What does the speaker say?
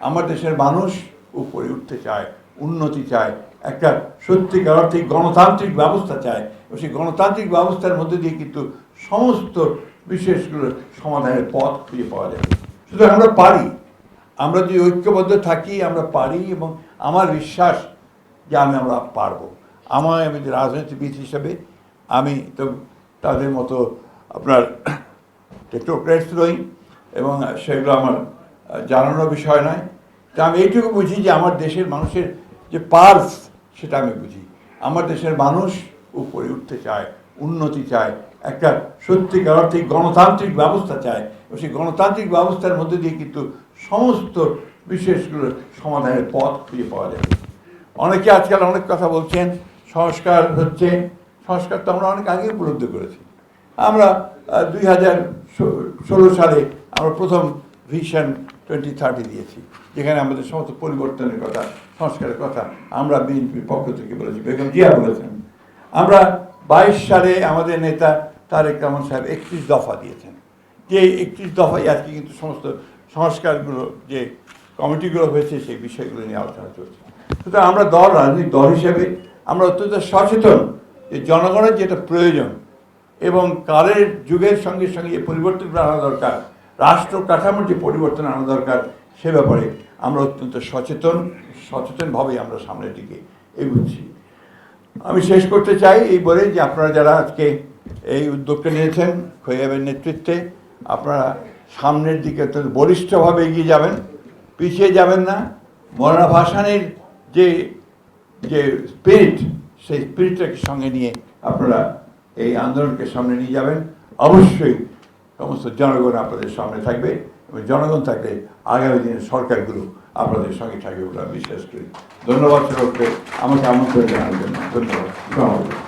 আমার দেশের মানুষ উপরে উঠতে চায়, উন্নতি চায়, একটা সত্যিকার অর্থে গণতান্ত্রিক ব্যবস্থা চায় এবং সেই গণতান্ত্রিক ব্যবস্থার মধ্যে দিয়ে কিন্তু সমস্ত বিষয়গুলোর সমাধানের পথ খুঁজে পাওয়া যাবে। সুতরাং আমরা পারি, আমরা যদি ঐক্যবদ্ধ থাকি আমরা পারি, এবং আমার বিশ্বাস যে আমরা পারবো। আমি যে রাজনীতিবিদ হিসাবে আমি তো তাদের মতো আপনার টেকনোক্রেটস নই, এবং সেগুলো আমার জানানোর বিষয় নয়। তা আমি এইটুকু বুঝি যে আমার দেশের মানুষের যে পালস সেটা আমি বুঝি। আমার দেশের মানুষ উপরে উঠতে চায়, উন্নতি চায়, একটা সত্যিকার অর্থে গণতান্ত্রিক ব্যবস্থা চায় এবং সেই গণতান্ত্রিক ব্যবস্থার মধ্যে দিয়ে কিন্তু সমস্ত বিষয়গুলোর সমাধানের পথ খুঁজে পাওয়া যাবে। অনেকে আজকাল অনেক কথা বলছেন, সংস্কার হচ্ছে। সংস্কার তো আমরা অনেক আগে উপলব্ধি করেছি। আমরা 2016 সালে আমরা প্রথম ভিশন 2030 দিয়েছি, যেখানে আমাদের সমস্ত পরিবর্তনের কথা, সংস্কারের কথা আমরা বিএনপির পক্ষ থেকে বলেছি, বেগম জিয়া বলেছেন। আমরা 22 সালে আমাদের নেতা তারেক রহমান সাহেব 31 দফা দিয়েছেন, যে 31 দফায় আজকে কিন্তু সমস্ত সংস্কারগুলো যে কমিটিগুলো হয়েছে সেই বিষয়গুলো নিয়ে আলোচনা চলছে। সুতরাং আমরা রাজনৈতিক দল হিসেবে আমরা অত্যন্ত সচেতন যে জনগণের যেটা প্রয়োজন এবং কালের যুগের সঙ্গে সঙ্গে যে পরিবর্তন আনা দরকার, রাষ্ট্র কাঠামোর যে পরিবর্তন আনা দরকার, সে ব্যাপারে আমরা অত্যন্ত সচেতনভাবেই আমরা সামনের দিকে এগোচ্ছি। আমি শেষ করতে চাই এই বলে যে আপনারা যারা আজকে এই উদ্যোগটা নিয়েছেন খোয়াবের নেতৃত্বে, আপনারা সামনের দিকে অত্যন্ত বলিষ্ঠভাবে এগিয়ে যাবেন, পিছিয়ে যাবেন না। মৌলানা ভাসানীর যে স্পিরিট, সেই স্পিরিটটাকে সঙ্গে নিয়ে আপনারা এই আন্দোলনকে সামনে নিয়ে যাবেন। অবশ্যই সমস্ত জনগণ আপনাদের সামনে থাকবে এবং জনগণ থাকলে আগামী দিনের সরকারগুলো আপনাদের সঙ্গে থাকবে বলে আমি বিশ্বাস করি। ধন্যবাদ সবাইকে আমাকে আমন্ত্রণ জানার জন্য। ধন্যবাদ।